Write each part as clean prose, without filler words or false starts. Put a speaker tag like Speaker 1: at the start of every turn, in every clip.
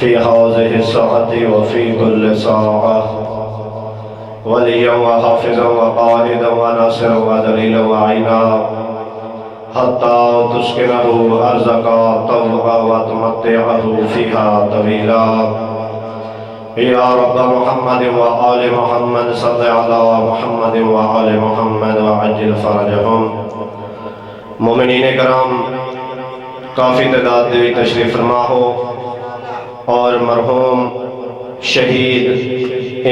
Speaker 1: في هذه الساعة وفي كل ساعة وليا وحافظا وقائدا وناصرا ودليلا وعينا حتى تسكنه أرزق طوعا وتمتعه فيها طويلا. يا رب محمد وآل محمد صل على محمد وآل محمد وعجل فرجهم. مومنین کرام، کافی تعداد دی تشریف فرما ہو اور مرحوم شہید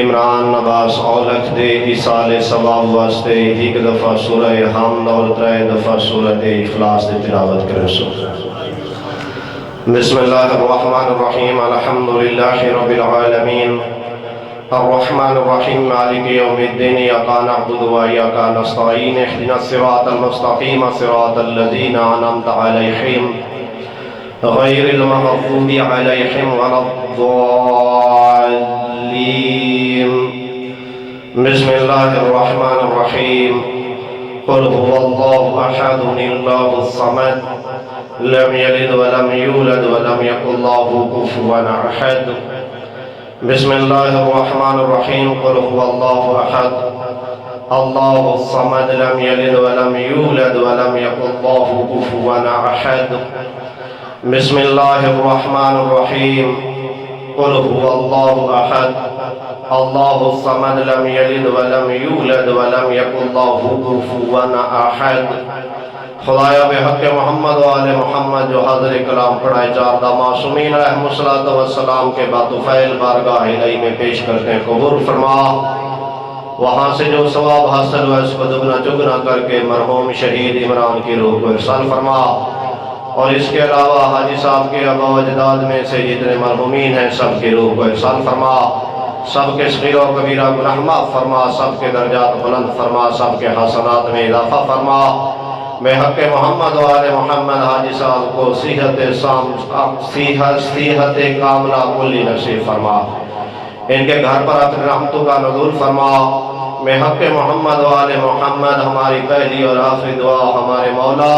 Speaker 1: عمران عباس اولکھ دے ایصال ثواب واسطے ایک دفعہ سورہ حمد اور 3 دفعہ سورہ اخلاص دی تلاوت کریں. بسم اللہ الرحمن الرحیم. الحمدللہ رب العالمین الرحمن الرحیم مالک یوم الدین. ایاک نعبد و ایاک نستعین. اهدنا الصراط المستقیم صراط الذین انعمت علیہم غیر المغضوب علیہم ولا الضالین. بسم اللہ الرحمن الرحیم. قل هو اللہ احد اللہ الصمد لم يلد ولم يولد ولم يكن له كفوا احد. بسم الله الرحمن الرحيم. قل هو الله احد الله الصمد لم يلد ولم يولد ولم يكن له كفوا احد. بسم الله الرحمن الرحيم. قل هو الله احد الله الصمد لم يلد ولم يولد ولم يكن له كفوا احد. خدایا بے حق محمد و آل محمد جو حاضر کلام پڑھائے جاردہ معصومین علیہم السلام کے بعد فیل بارگاہ الہی میں پیش کرتے ہیں. قبول فرما. وہاں سے جو ثواب حاصل ہوا اس کو دگنا چگنا کر کے مرحوم شہید عمران کی روح کو ارسال فرما. اور اس کے علاوہ حاجی صاحب کے آباء و اجداد میں سے جتنے مرحومین ہیں سب کی روح کو ارسال فرما. سب کے صغیر و کبیرہ گناہ معاف فرما. سب کے درجات بلند فرما. سب کے حسنات میں اضافہ فرما. بے حق محمد و آل محمد حاجی صاحب کو صحت کاملہ کلی نصیب فرما. ان کے گھر پر اپنے رحمتوں کا نزول فرما. بے حق محمد و آل محمد ہماری پہلی اور آخری دعا ہمارے مولا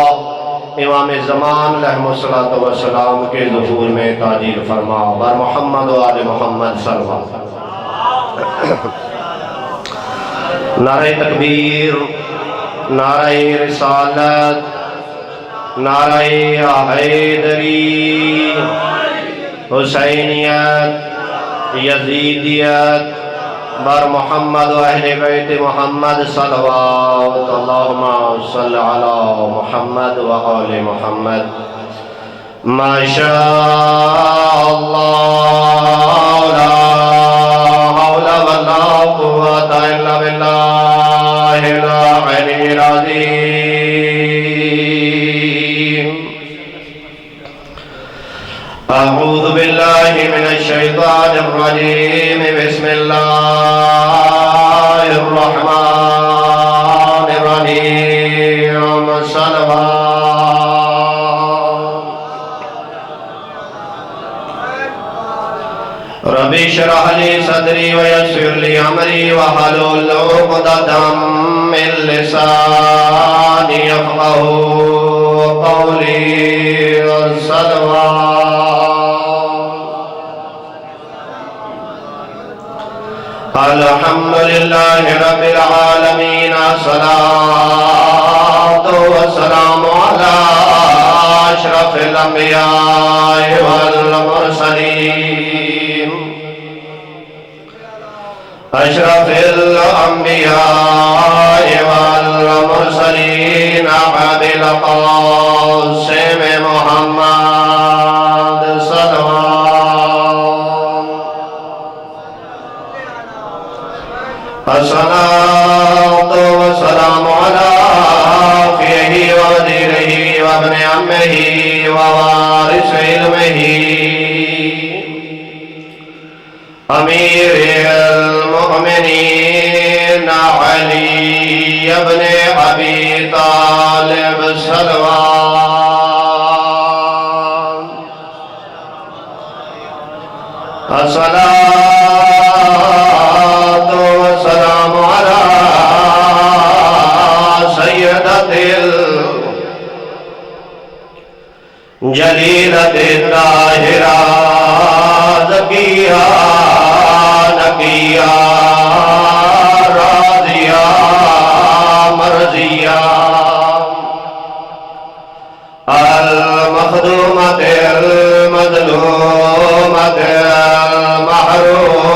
Speaker 1: امام زمان علیہ السلام کے ظہور میں تعجیل فرما. بر محمد و آل محمد صلی اللہ علیہ وسلم. نعرہ تکبیر، نعرہ رسالت، نعرہ حیدری، حسینیت، یزیدیت، بر محمد و اہل بیت محمد صلوات. اللہم صل علی محمد و آل محمد. ما شاء اللہ لا حول ولا قوة الا باللہ العلی العظیم. اعوذ باللہ من الشیطان الرجیم. بسم اللہ الرحمن الرحیم. صلوات. رب اشرح لي صدري ويسر لي امري واحلل عقدة من لساني يفقهوا قولي. صلوات. الحمد لله رب العالمين. الصلاة والسلام على أشرف الأنبياء والمرسلين. أشرف الأنبياء والمرسلين أبي القاسم محمد صلوات. الصلاة والسلام على أخيه ووزيره وابن عمه ووارث علمه أمير المؤمنين علي بن أبي طالب صلوات. الصلاة والسلام على سيدة الجليلة الطاهرة زكيها نقيا راضيا مرضيا المخدومة المظلومة المحرومة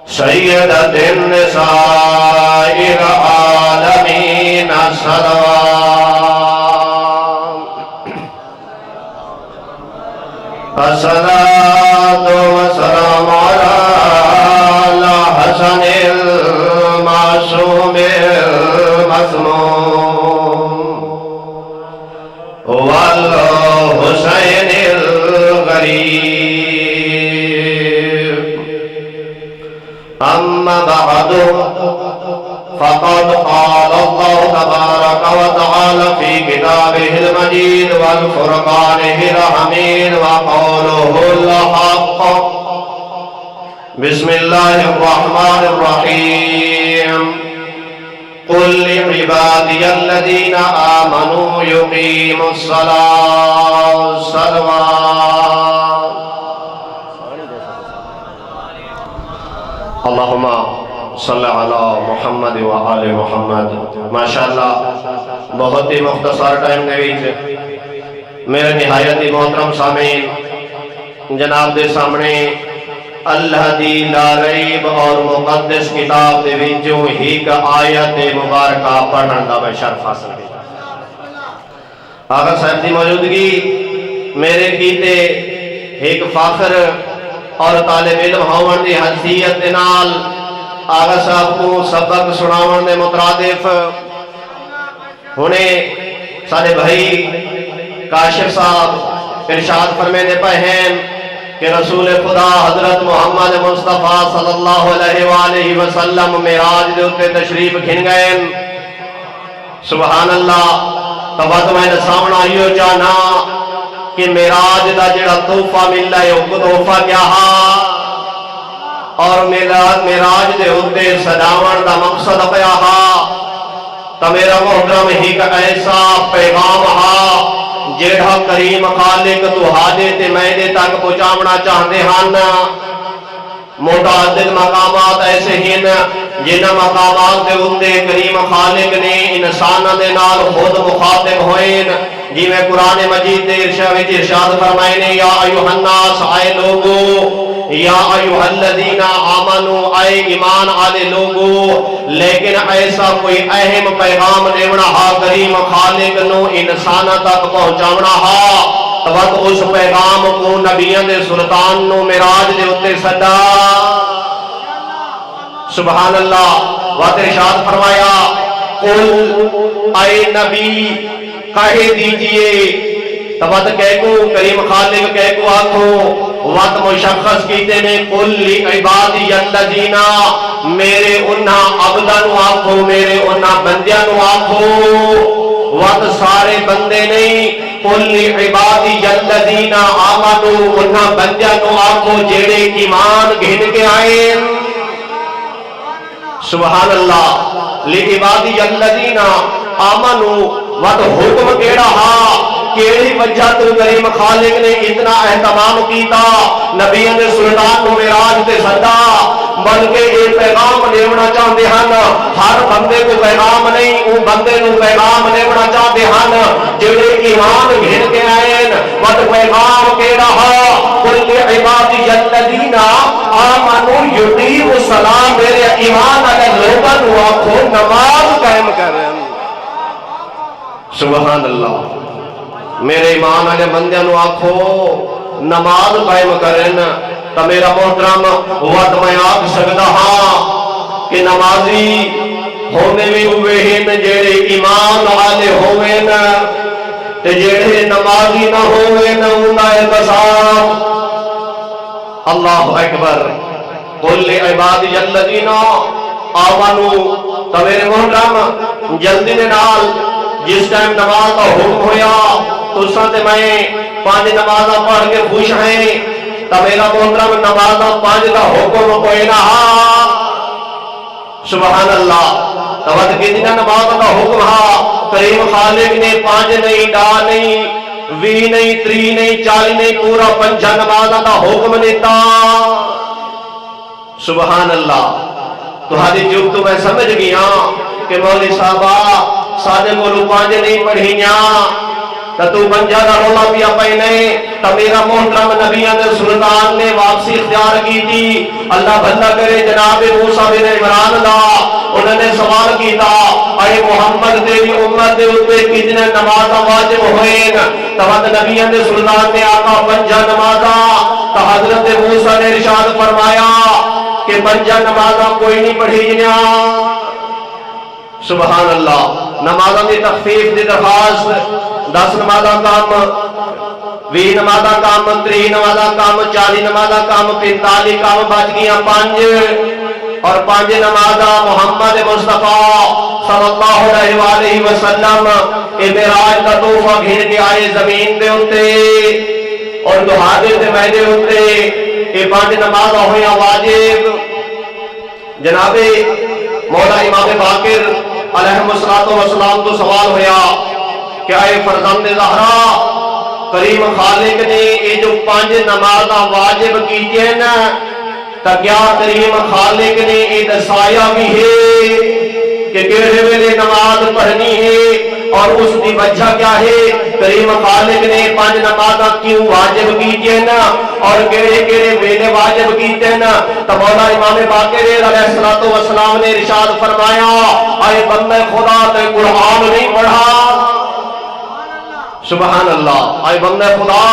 Speaker 1: سيدة النساء العالمين الصلاة والسلام على الحسن المعصوم المسموم والحسين الغريب. أما بعد فقد قال الله تبارك وتعالى في كتابه المجيد والفرقانه الحميد وقوله الحق. بسم الله الرحمن الرحيم. قل لعبادي الذين آمنوا يقيموا الصلاة اللهم صلی علی محمد و آل محمد. ماشاءاللہ بہت ہی مختصر ٹائم دے وچ میرے نہایت ہی محترم سامعین جناب دے سامنے اللہ دی لا ریب اور مقدس کتاب دے وچوں ایک آیت مبارکہ پڑھن دا میں شرف حاصل کیتا. آقا صاحب دی موجودگی میرے کیتے ایک فخر اور طالب علم ہون دی حیثیت دے نال آغا صاحب کو سبق سناون دے مترادف ہونے سارے بھائی کاشف صاحب ارشاد فرمے دے پہ ہیں کہ رسول خدا حضرت محمد مصطفیٰ صلی اللہ علیہ وآلہ وسلم معراج دے اتے تشریف کھن گئے. سبحان اللہ. تبت میں نے سامنا یہ جانا کہ معراج دا جڑا تحفہ مل رہا ہے وہ تحفہ کیا ہا اور معراج دے اتے سجاون دا مقصد کیا ہا. تا میرا محترم ہی کا ایسا پیغام ہا جیڑا کریم خالق تو حاجے تے میدے تک پہنچاونا چاہتے ہن. متعدد مقامات ایسے ہیں جن مقامات دے اندے کریم خالق نے انسان دے نال خود مخاطب ہوئے جی میں قرآن مجید دے ارشاد فرمائے نے یا ایوہ الناس آئے لوگو یا ایوہ الذین آمنو آئے ایمان آلے لوگو. لیکن ایسا کوئی اہم پیغام دیونا ہا کریم خالق نو انسان تک پہنچاونا ہا وقت اس پیغام کو نبیان دے سلطان نو معراج دے اتے صدا. سبحان اللہ. وقت ارشاد فرمایا قل اے نبی کہہ دیجئے. تبت کہہ کو کریم خالق کہہ کو آنکھو وقت مشخص کیتے نے قل لی عبادی الذین میرے انہا عبدان آنکھو میرے انہا بندیان آنکھو. وقت سارے بندے نہیں قل لی عبادی الذین آمنو انہا بندیان آنکھو جیڑے ایمان گھن کے آئے. سبحان اللہ. لی عبادی الذین آمنو وقت حکم کیڑا ہا کیڑی وجہ تو کریم خالق نے اتنا اہتمام کیتا نبیان دے سلطان کو معراج تے صدا. بلکہ یہ پیغام دیونا چاہتے ہیں ہر بندے کو پیغام نہیں وہ بندے کو پیغام دیونا چاہتے ہیں جڑے ایمان گھن کے آئے. وقت پیغام کیڑا ہا قل عبادی الذین آمنوا یقیموا الصلاۃ میرے ایمان والے لوگوں کو آکھو نماز قائم کریں. سبحان اللہ. میرے ایمان والے بندیاں نو آکھو نماز قائم کرن. تا میرا محترم وقت میں آکھ سکتا ہاں کہ نمازی ہونے بھی ہوئے ہیں جیڑے ایمان والے ہوئے نا تے جیڑے نمازی نہ ہوئے نا انہا احتساب. اللہ اکبر. قل لعبادی الذین آمنو. تا میرے محترم جلدی نے نال جس ٹائم نماز کا حکم ہویا تو ساتھ میں 5 نمازہ پڑھ کے خوش ہیں. تا میرا محترم نمازہ 5 کا حکم کوئی نہ. سبحان اللہ. تبت کتنا نمازہ کا حکم ہا کریم خالق نے 5 نہیں ڈا نہیں وی نہیں 30 نہیں 40 نہیں پورا 5 نمازاں دا حکم دیتا سبحان اللہ تہاڈی جب تو میں سمجھ گیا کہ مولوی صاحبہ سادے کو 5 نہیں پڑھیاں تو 5 دا رولا پیا پہنے تو میرا محترم نبیان سلطان نے واپسی اختیار کی تھی اللہ بھلا کرے جناب موسیٰ بن عمران دا انہوں نے سوال کیتا اے محمد تیری امت دے اتے کتنے نمازاں واجب ہوئیں تو نبیان سلطان نے آقا 5 نمازاں تو حضرت موسیٰ نے ارشاد فرمایا کہ 5 نمازاں کوئی نہیں پڑھی جنیا سبحان اللہ نمازاں دی تخفیف دی درخواست 10 نمازاں کام 20 نمازاں کام 30 نمازاں کام 40 نمازاں کام 45 کام بچ گیا 5 اور 5 نمازاں محمد مصطفیٰ صلی اللہ علیہ وآلہ وسلم معراج کا تحفہ گھن کے آئے زمین دے ہوتے اور دہاڑے تے میدے ہوتے یہ 5 نمازاں ہویا واجب جناب مولا امام باقر علیہ السلام تو سوال ہویا کہ اے فرزند زہرا کریم خالق نے یہ جو 5 نمازاں واجب کیجئے نا تو کیا کریم خالق نے یہ دسایا بھی ہے کہ کیڑے ویلے نماز پڑھنی ہے اور اس کی وجہ کیا ہے کریم خالق نے 5 نمازاں کیوں واجب کیجئے نا اور کیڑے کیڑے ویلے واجب کیتے نا تو مولا امام باقر علیہ السلام نے ارشاد فرمایا اے بندے خدا تے قرآن نہیں پڑھا سبحان اللہ اے بندے خدا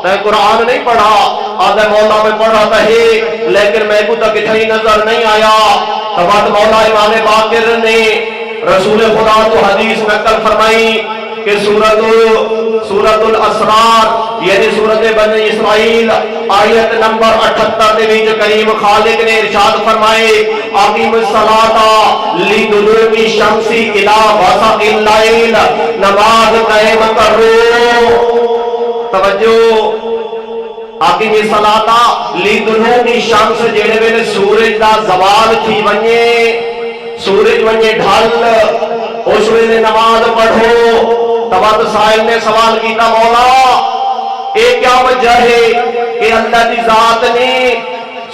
Speaker 1: تے قرآن نہیں پڑھا آدھے مولا میں پڑھا تہی لیکن میں کو تک اتنی نظر نہیں آیا تو بعد مولا امام باقر نے رسول خدا تو حدیث نقل فرمائی کہ سورۃ الاسرار یعنی سورۃ بنی اسرائیل آیت نمبر 78 دے وچ کریم خالق نے ارشاد فرمائے اقیم الصلاۃ لدلوک الشمس الی غسق اللیل نماز قائم کرو توجہ اقیم الصلاۃ لدلوک الشمس جڑے ویلے سورج دا زوال تھی ونجے سورج ونجے ڈھل اس ویلے نماز پڑھو تبات سائل نے سوال کیتا مولا ایک کیا وجہ ہے کہ اللہ کی ذات نے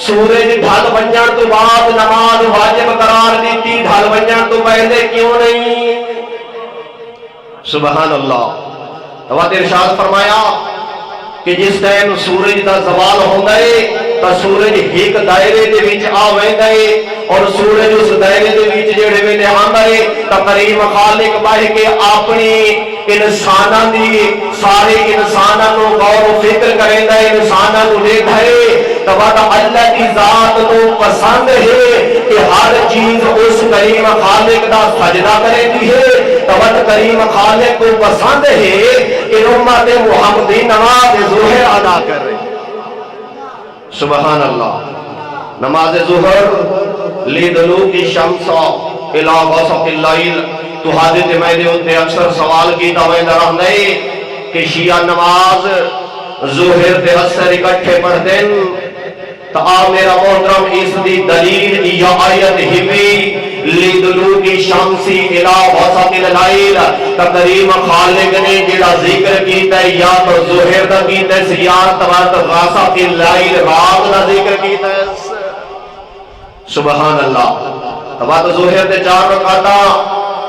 Speaker 1: سورج ڈھل ونجن تو بعد نماز واجب قرار دیتی ڈھل ونجن تو پہلے کیوں نہیں سبحان اللہ تبات ارشاد فرمایا کہ جس ٹائم سورج دا زوال ہوندا ہے تا سورج ایک دائرے دے وچ آ ویندا ہے اور سورج اس دائرے دے وچ جڑے ویلے آندا ہے تا کریم خالق باہ کے اپنی انساناں دی سارے انساناں نو غور و فکر کریندا ہے انساناں نو دیکھدا ہے تبا اللہ کی ذات کو پسند ہے کہ ہر چیز اس کریم خالق دا سجدہ کریندی ہے تبا کریم خالق کو پسند ہے کہ امت محمدی نماز ظہر ادا کر رہے سبحان اللہ نماز ظہر لیدلوک الشمس الی غسق اللیل تو حاضر میدے ہوتے اکثر سوال کی تویندہ رہنے کہ شیعہ نماز ظہر دے اثر اکٹھے پڑھ دیں تو میرا محترم اس دی دلیل یا آیت ہی لدلوک الشمس الی غسق اللیل تا کریم خالق نے جڑا ذکر کیتا ہے یا تو ظہر دا کیتا ہے یا تو غسق اللیل رات دا ذکر کیتا ہے سبحان اللہ تبا تو ظہر دے 4 رکعتاں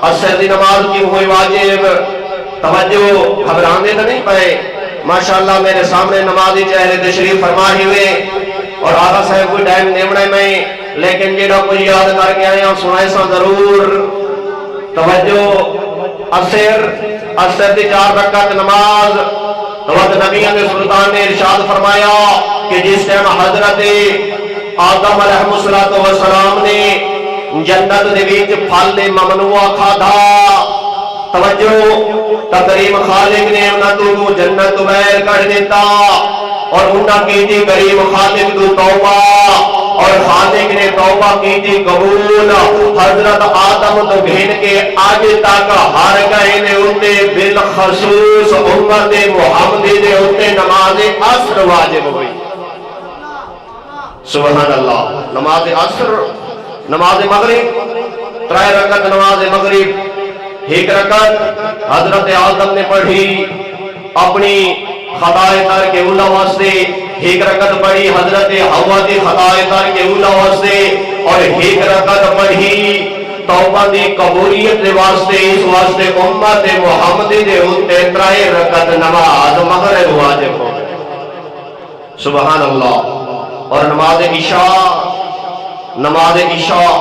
Speaker 1: عصر دی نماز کیوں ہوئی واجب توجہ گھبرانے تو نہیں پائے ماشاءاللہ میرے سامنے نمازی چہرے تشریف فرما ہوئے اور آقا صاحب کوئی ٹائم نیمڑے میں لیکن جیڑا کوئی یاد کر کے آیا سنائے سا ضرور توجہ عصر دی 4 رکعت نماز توجہ نبی سلطان نے ارشاد فرمایا کہ جس ٹائم حضرت آدم علیہ السلام نے جنت دے وچ پھل ممنوع کھادا توجہ کریم خالق نے انہاں تو جنت تو باہر کر دیتا اور انہاں کی تھی کریم خالق تو توبہ اور خالق نے توبہ کی تھی قبول حضرت آدم تو گھن کے آج تک ہر گئے نے ہوتے بالخصوص امت محمدی نے ہوتے نماز عصر واجب ہوئی سبحان اللہ نماز عصر نماز مغرب 3 رکعت نماز مغرب 1 رکعت حضرت آدم نے پڑھی اپنی خطائے ترک اولا واسطے ایک رکعت پڑھی حضرت حوا دی خطائے ترک اولا واسطے اور ایک رکعت پڑھی توبہ دی قبولیت دے واسطے اس واسطے امت محمدی دے ہوتے ترائے رکعت نماز مغرب واجب ہو سبحان اللہ۔ اور نماز عشاء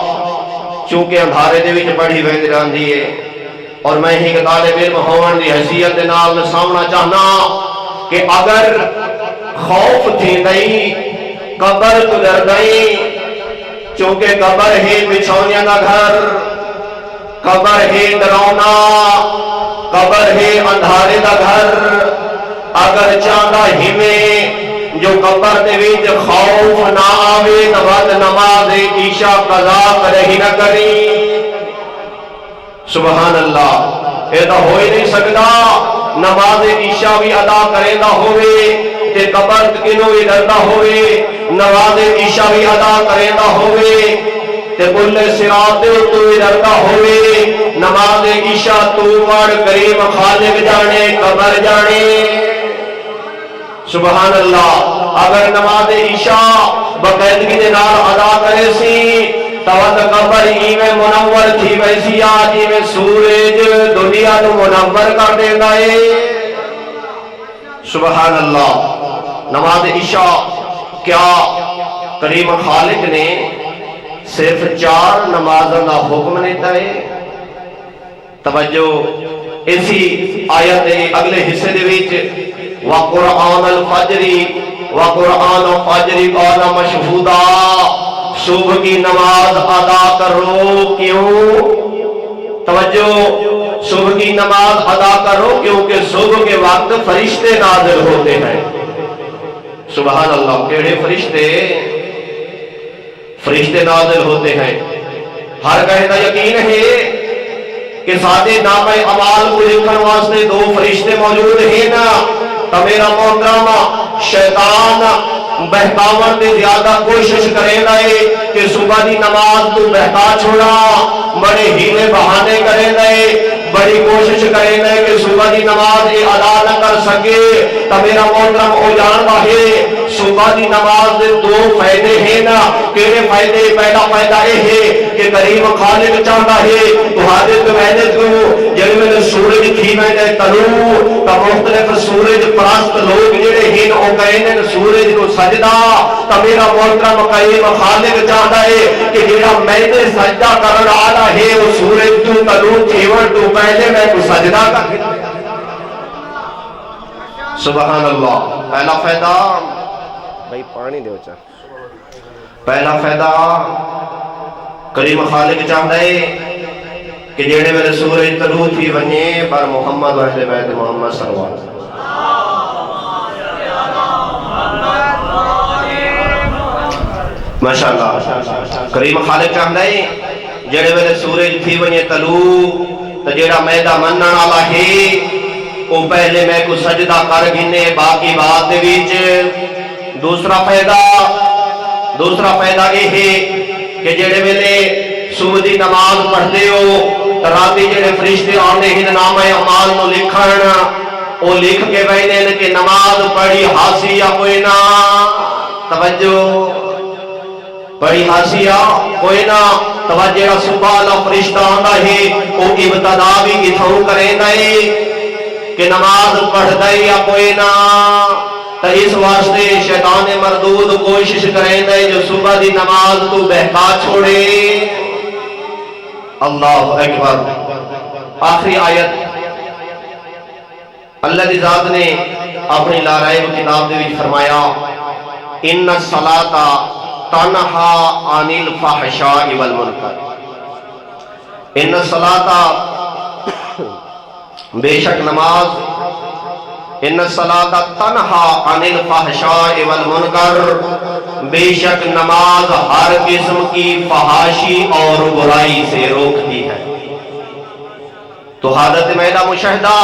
Speaker 1: چونکہ اندھارے دے وچ پڑھی ویندی رہندی ہے اور میں ہی کہ طالب علم ہون دی حیثیت دے نال سامنا چاہنا کہ اگر خوف تھی نہیں قبر گزر گئی چونکہ قبر ہے بچھونیاں دا گھر، قبر ہے ڈراونا، قبر ہے اندھارے دا گھر، اگر چاہتا ہمیں جو قبر دے وچ خوف نہ آوے تو ود نماز عشاء قضا کرے ہی نہ کری سبحان اللہ۔ اے تو ہو ہی نہیں سکتا نماز عشاء بھی ادا کرے دا ہوئے تے قبر کنوں بھی ڈردا ہوئے، نماز عشاء بھی ادا کرے دا ہوئے تے بل صراط دے تو بھی ڈردا ہوئے، نماز عشاء تو پڑھ کریم خالق جانے قبر جانے سبحان اللہ۔ اگر نماز عشاء باقاعدگی دے نال ادا کرے سی تو قبر ایویں منور تھی ویسی آج ایویں سورج دنیا نو منور کر دیندا ہے سبحان اللہ۔ نماز عشاء کیا کریم خالق نے صرف 4 نمازوں کا حکم دیتا ہے؟ توجہ اسی آیت دے اگلے حصے دے وچ وَقُرْآنَ الْفَجْرِ وَقُرْآنَ الْفَجْرِ قَالَ مَشْهُودًا، صبح کی نماز ادا کرو کیوں؟ توجہ صبح کی نماز ادا کرو کیونکہ صبح کے وقت فرشتے نازل ہوتے ہیں سبحان اللہ۔ کیڑے فرشتے؟ فرشتے نازل ہوتے ہیں۔ ہر کہے کا یقین ہے کہ ساتھے نام اعمال کو لکھن واسطے 2 فرشتے موجود ہیں نا، تو میرا محترم شیطان بہکاون دے زیادہ کوشش کرے گئے کہ صبح دی نماز تو بہکا چھوڑا، بڑے ہیلے بہانے کرے گئے، بڑی کوشش کرے گئے کہ صبح دی نماز ادا نہ کر سکے۔ تو میرا محترم او جانتا ہے صبح دی نماز دے 2 فائدے ہیں نا۔ کیڑے فائدے؟ پہلا فائدہ یہ ہے کہ کریم خالق چاہتا ہے تہاڈے تو محنت کو جب میں سورج تھی میں نے طلوع تو مختلف سورج پرست لوگ جڑے ہیں او کہنے سورج کو سجدہ، تو میرا محترم کریم خالق چاہتا ہے کہ جڑا میں نے سجدہ کرنا آنا ہے وہ سورج تو طلوع تھیون تو پہلے میں کو سجدہ کر سبحان اللہ۔ پہلا فائدہ بھائی پانی دے چاہ، پہلا فائدہ کریم خالق چاہتا ہے کہ جیڑے میرے سورج طلوع تھی ونجے پر محمد و اہل بیت محمد صلی اللہ علیہ وسلم ماشاءاللہ۔ کریم خالق چاہتا ہے جیڑے میرے سورج تھی ونجے طلوع تو جیڑا میدہ منن والا ہے وہ پہلے میں کو سجدہ کر گھنے باقی بات دے وچ۔ دوسرا فائدہ یہ ہے کہ جڑے ویلے صبح دی نماز پڑھتے ہو راتی جڑے فرشتے آندے ہیں نام اعمال نو لکھن او لکھ کے بیٹھے کہ نماز پڑھی ہاسی یا کوئی نہ، توجہ پڑھی ہاسی یا کوئی نہ، توجہ صبح والا فرشتہ آندا ہے او ابتدا بھی کتھوں کرے نہیں کہ نماز پڑھ دے یا کوئی نہ، تو اس واسطے شیطان مردود کوشش کریں دے جو صبح دی نماز تو بہکا چھوڑے۔ اللہ اکبر۔ آخری آیت اللہ دی ذات نے اپنی لارائب کتاب دے وچ فرمایا ان الصلاۃ تنہا عن الفحشاء والمنکر، ان الصلاۃ بے شک نماز، ان الصلاۃ تنہا عن الفحشاء والمنکر، بے شک نماز ہر قسم کی فحاشی اور برائی سے روکتی ہے۔ تو حالت میدہ مشاہدہ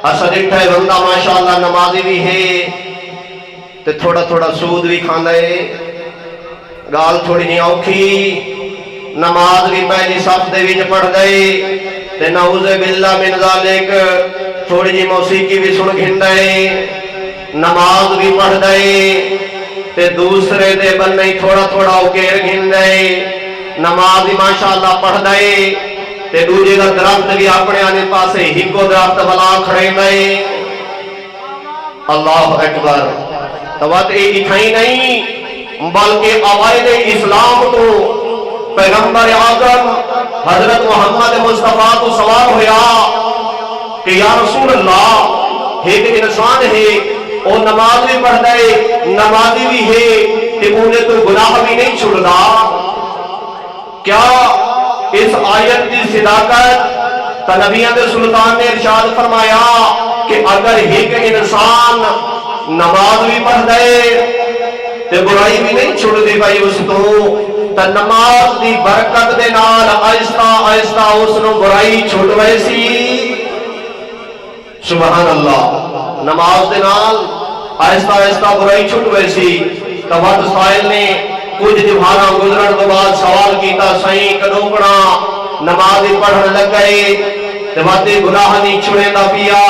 Speaker 1: اسد اٹھے بندہ ماشاءاللہ نمازی بھی ہے تے تھوڑا تھوڑا سود بھی کھانا ہے، گال تھوڑی نہیں اوکھی، نماز بھی پہلی صف دے وچ پڑھ گئے تے نعوذ باللہ من ذالک تھوڑی جی موسیقی بھی سن گھندے نماز بھی پڑھ دے تے دوسرے دے بننے تھوڑا تھوڑا اوکیر گھندے نماز بھی ماشاءاللہ پڑھ دے تے دوجے دا درخت بھی اپنے آنے پاسے ہی کو درخت بلا کھڑے دے اللہ اکبر توات ایک اکھائی نہیں بلکہ آوائد اسلام تو پیغمبر اعظم حضرت محمد مصطفیٰ تو سوال ہویا کہ یا رسول اللہ ایک انسان ہے وہ نماز بھی پڑھ دے نمازی بھی ہے کہ انہیں تو گناہ بھی نہیں چھوڑ دا کیا اس آیت کی صداقت نبیوں کے سلطان نے ارشاد فرمایا کہ اگر ایک انسان نماز بھی پڑھ دے تو برائی بھی نہیں چھوڑ دے بھائی اس تو نماز دی برکت دے نال آہستہ آہستہ اس نو برائی چھوڑ ویسی سبحان اللہ نماز دے نال آہستہ آہستہ برائی چھوڑ ویسی تبات سائل نے کچھ دیوارا گزرن تو بعد سوال کیتا سائیں کدوکڑا نماز پڑھن لگ گئے تبات گناہ نہیں چھوڑے دا پیا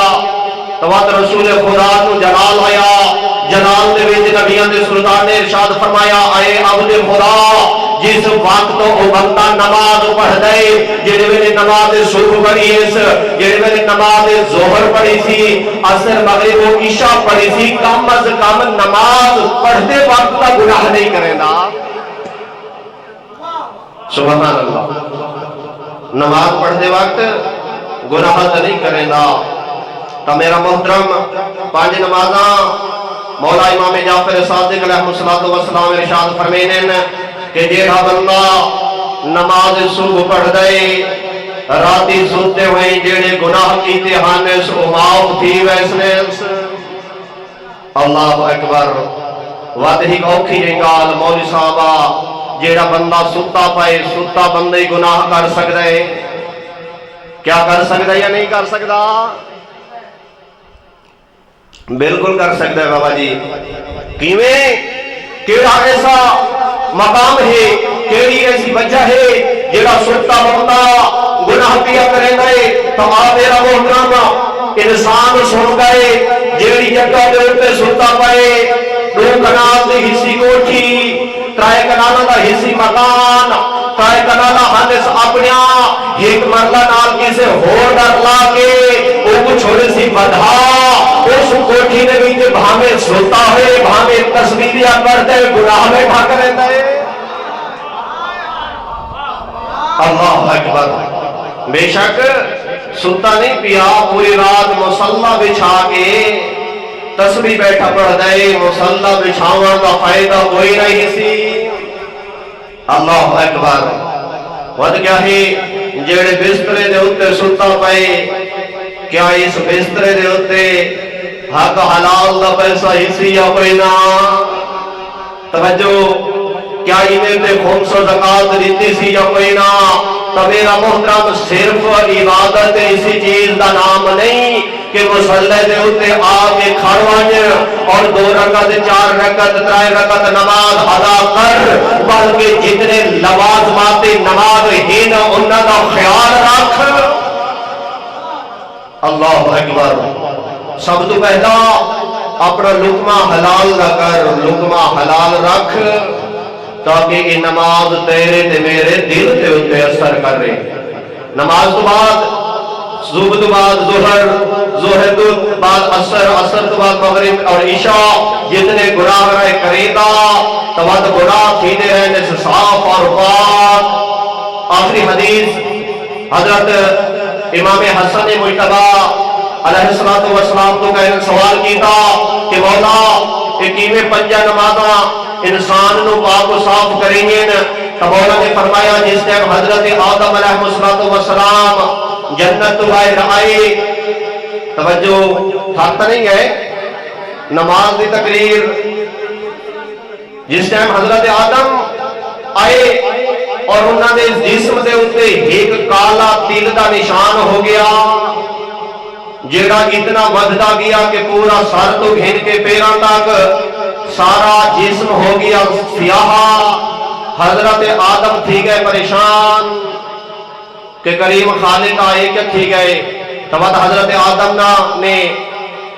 Speaker 1: تبات رسول خدا تو جلال آیا جلال دے وچ نبیوں دے سلطان نے ارشاد فرمایا اے عبد خدا جس وقت او بندہ نماز پڑھ دے جڑے ویلے نماز صبح پڑھی اس جڑے ویلے نماز ظہر پڑھی سی عصر مغرب و عشاء پڑھی سی کم از کم نماز پڑھتے وقت کا گناہ نہیں کرے گا سبحان اللہ نماز پڑھتے وقت گناہ نہیں کرے گا تو میرا محترم پانچ نمازاں مولا امام جعفر صادق علیہ السلام ارشاد فرمینے کہ جیڑا بندہ نماز صبح پڑھ دے راتی سوتے ہوئے جیڑے گناہ کیتے ہانے سو معاف تھی ویسنے اللہ اکبر وعدہ ہی اوکھی جنگال مولی صاحبہ جیڑا بندہ ستا پائے ستا بندے گناہ کر سکتا ہے کیا کر سکتا ہے یا نہیں کر سکتا بالکل کر سکتا ہے بابا جی کیویں کیڑا ایسا مقام ہے کیڑی ایسی وجہ ہے جڑا ستا بندہ گناہ کیا کرے گئے تو آپ میرا محترم انسان سن گئے جیڑی جگہ دے اوپر ستا پائے 2 کنال دی حصی کوٹھی 3 کنالاں دا حصی مکان 3 کنالاں ہنس اپنیا ایک مرلہ نال کسے ہور ڈر لا کے وہ کچھ چھوڑے سی بدھا اس کوٹھی نے بھی بھامے سوتا ہوئے بھامے تصویریا کرتے گناہ میں بھاگ رہتا ہے اللہ اکبر بے شک سوتا نہیں پیا پوری رات مصلح بچھا کے تسبیح بیٹھا پڑھ دے مصلح بچھاوان کا فائدہ کوئی نہیں سی اللہ اکبر ود کیا ہے جیڑے بسترے دے ہوتے سوتا پائے کیا اس بسترے دے ہوتے حق حلال دا پیسہ حصی یا پینا توجہ کیا انہیں تے خمس و زکاة دیتی سی یا پینا تو میرا محترم صرف عبادت اسی چیز دا نام نہیں کہ مسلح دے ہوتے آگے کھڑوانے اور 2 رکعت 4 رکعت 3 رکعت نماز ادا کر بلکہ جتنے لوازمات نماز ہی نہ انہاں دا خیال رکھ اللہ اکبر سب تو پہلا اپنا لقمہ حلال نہ کر لقمہ حلال رکھ تاکہ یہ نماز تیرے تے میرے دل تے ہوتے اثر کر رہے نماز تو بعد صبح تو بعد ظہر تو بعد عصر تو بعد مغرب اور عشاء جتنے گناہ رہے کرے گا تو بعد گناہ کھینے رہنے سے صاف اور پاک آخری حدیث حضرت امام حسن مجتبہ علیہ السلام تو کہنے سوال کیتا کہ مولا اکیویں 5 نمازاں انسان نو پاک و صاف کریں گے تو مولا نے فرمایا جس ٹائم حضرت آدم علیہ السلام جنت تو باہر آئے توجہ تھکتا نہیں ہے نماز دی تقریر جس ٹائم حضرت آدم آئے اور انہوں نے جسم دے اتے ایک کالا تیل دا نشان ہو گیا جیڑا اتنا ودھدا گیا کہ پورا سر تو گھن کے پیروں تک سارا جسم ہو گیا سیاہ حضرت آدم تھی گئے پریشان کہ کریم خالق آئے کہ تھی گئے تو حضرت آدم نے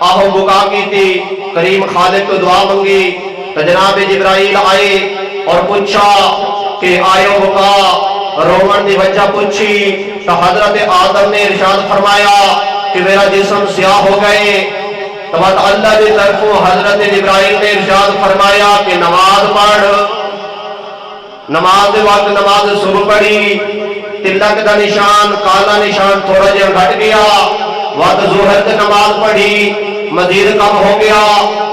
Speaker 1: آہو بکا کی تھی، کریم خالق کو دعا منگی تو جناب جبرائیل آئے اور پوچھا کہ آئے بکا، رومن دی وجہ پوچھی تو حضرت آدم نے ارشاد فرمایا کہ میرا جسم سیاہ ہو گئے۔ تو اللہ کی طرفوں حضرت جبرائیل نے ارشاد فرمایا کہ نماز پڑھ۔ نماز وقت نماز شروع پڑھی، تلک دا نشان کالا نشان تھوڑا جہا گھٹ گیا، وقت ظہر کی نماز پڑھی مزید کم ہو گیا،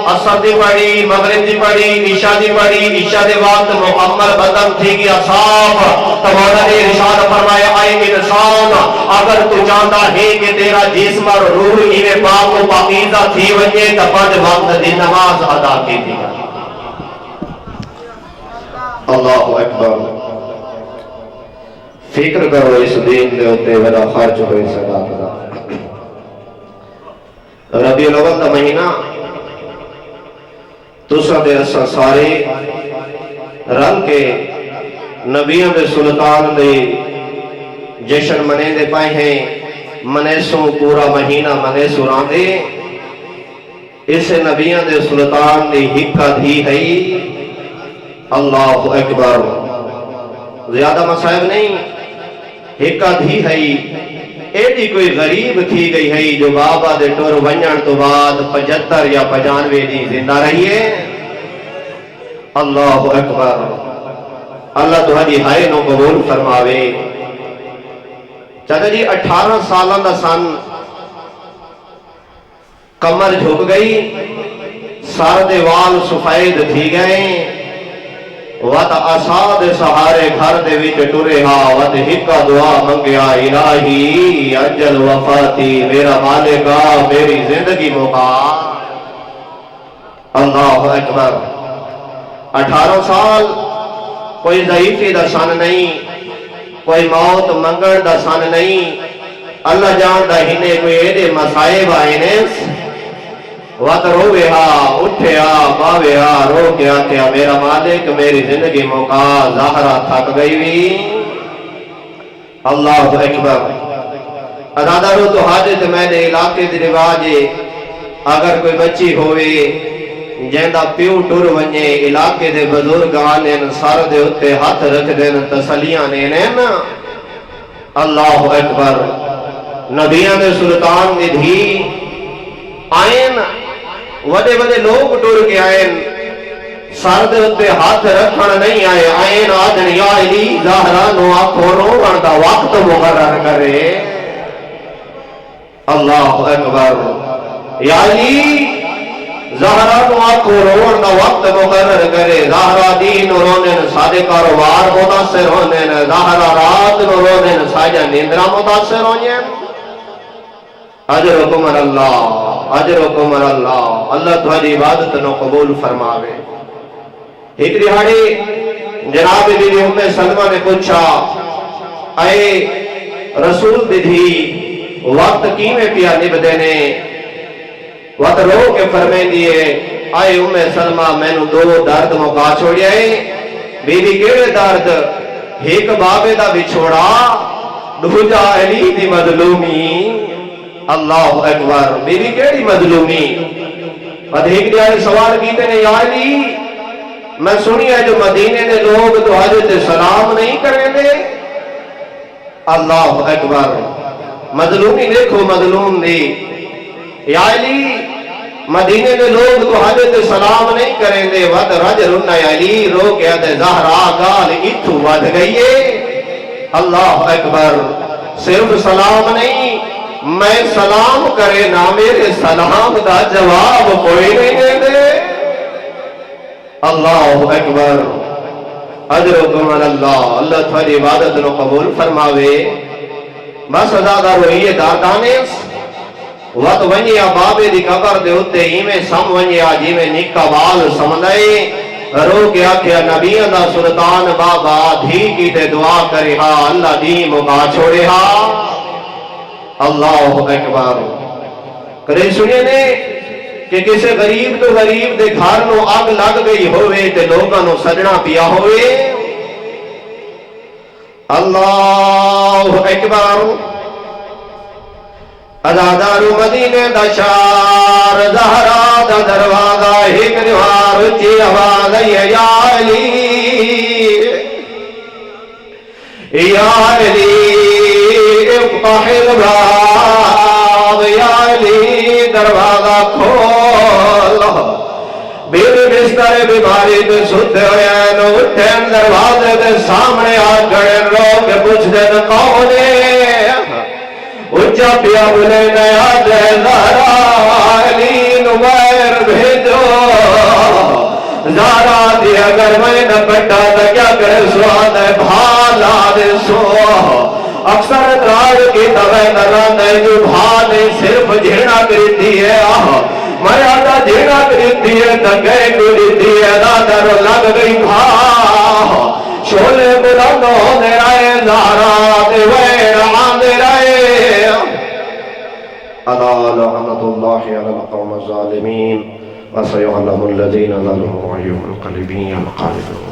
Speaker 1: عصر دی پڑھی، مغرب دی پڑھی، عشاء دی پڑھی، عشاء دے وقت مکمل بدن تھی گیا صاف۔ تو مولا نے ارشاد فرمایا اے انسان، اگر تو چاہتا ہے کہ تیرا جسم اور روح انہیں پاک و پاکیزہ تھی وجہ تو 5 وقت دی نماز ادا کی دی۔ اللہ اکبر۔ فکر کرو اس دین دے ہوتے ودا خرچ ہوئے صداقت۔ ربیع الاول دا مہینہ تسا دے اسا سارے رنگ کے نبیوں دے سلطان دے جشن منے دے پائے ہیں، منیسوں پورا مہینہ منیسوں راندے، اسے نبیوں دے سلطان دے حکا دھی ہے۔ اللہ اکبر۔ زیادہ مصائب نہیں، حکا دھی ہے، ایڈی کوئی غریب تھی گئی ہے جو بابا دے ٹور ونجن تو بعد 75 یا 95 دی زندہ رہی ہے۔ اللہ اکبر۔ اللہ تہاڈی ہائے نو قبول فرماوے۔ چاچا جی 18 سالوں دا سن، کمر جھک گئی، سر دے وال سفید تھی گئے، وات آساد سہارے گھر دے وچ ٹرے ہا، وات ہکا دعا منگیا الہی اجل وفاتی، میرا مالکا میری زندگی موقع۔ اللہ اکبر۔ 18 سال کوئی ضعیفی دا سن نہیں، کوئی موت منگن دا سن نہیں، اللہ جان دا ہنے کوئی ایڈے مسائب آئے نے، وات روے ہا اٹھے ہا باوے ہا رو کے آتے ہا میرا مالک میری زندگی موقع، ظاہرہ تھک گئی بھی۔ اللہ اکبر۔ ادادہ رو تو حاجت میں نے علاقے دی رواجے، اگر کوئی بچی ہوئے جیندہ پیو ٹور ونجے، علاقے دے بزرگ آنے سار دے اتے ہاتھ رکھ دین تسلیاں نینین۔ اللہ اکبر۔ نبیاں دے سلطان دے دھی آئین، وڈے وڈے لوگ ٹور کے آئین، سر دے اتے ہاتھ رکھن نہیں آئے، آئین آدن یا علی ظاہرہ نو آنکھوں روڑن دا وقت مقرر کرے۔ اللہ اکبر۔ یا علی ظاہرہ نو آنکھوں روڑن دا وقت مقرر کرے، ظاہرہ دین رونن سادے کاروبار متاثر ہونن، ظاہرہ رات نو رونن ساجہ نیندرہ متاثر ہونن۔ اجرکم اللہ، اجرکم اللہ۔ اللہ تہاڈی عبادت نو قبول فرماوے۔ ایک دہاڑی جناب بی بی ام سلمہ نے پوچھا اے رسول دی دھی وقت کیویں پیا نبھدے نے؟ وقت رو کے فرمائیں دیے اے ام سلمہ مینوں 2 درد مکا چھوڑیا ہے۔ بی بی کیڑے درد؟ ایک بابے دا بچھوڑا، دوجا علی دی مظلومی۔ اللہ اکبر۔ بی بی کیڑی مظلومی؟ ایک دیہاڑی سوال کیتے نے یا علی میں سنی ہے جو مدینے دے لوگ تو حضرت سلام نہیں کریں دے۔ اللہ اکبر۔ مظلومی دیکھو مظلوم دی۔ یا علی مدینے دے لوگ تو حضرت سلام نہیں کریں دے، ود رجل یا علی رو کے دے زہرا گال اتھو ود گئیے۔ اللہ اکبر۔ صرف سلام نہیں، میں سلام کرے نا میرے سلام دا جواب کوئی نہیں دے۔ اللہ اکبر۔ اجرکم اللہ۔ اللہ تھوڑی عبادت نو قبول فرماوے۔ بس ازادہ روئیے داردانیس، وقت ونیا بابے دی قبر دے ہوتے ہی میں سم ونیا جی میں نکا بال سمندائے، رو کے آکھیا نبیہ دا سلطان بابا دھی کی تے دعا کرے ہا، اللہ دی مکا چھوڑے ہا۔ اللہ اکبر۔ کرے سنے نے کہ کسی غریب تو غریب دے گھر نو آگ لگ گئی ہوئے تے لوگاں نو سجنا پیا ہوئے۔ اللہ اکبر۔ ازادار مدینے دا شار زہرا دا دروازہ ایک دیوار اچھی آواز ہے یا علی یا علی افتح الباب یا علی دروازہ کھول میرے بستر بیماری تے ستے ہوئے نو اٹھیں دروازے دے سامنے آ گئے لوگ پوچھ دن کونے اچھا پیا بلے نیا دے زہرا علی نمیر بھیجو زہرا دی اگر میں نہ پٹا تو کیا کرے سواد ہے بھالا دے سو اکثر اترار کی طوے نران ہے جو بھالے صرف جھینا کرتی ہے میں آدھا جھینا کرتی ہے تکے کرتی ہے دادر لگ گئی بھا شولے بلند ہونے رائے زہرا دے ویر آنے رائے ألا لعنة الله على القوم الظالمين وسيعلم الذين ظلموا أيهم القلبين القالبون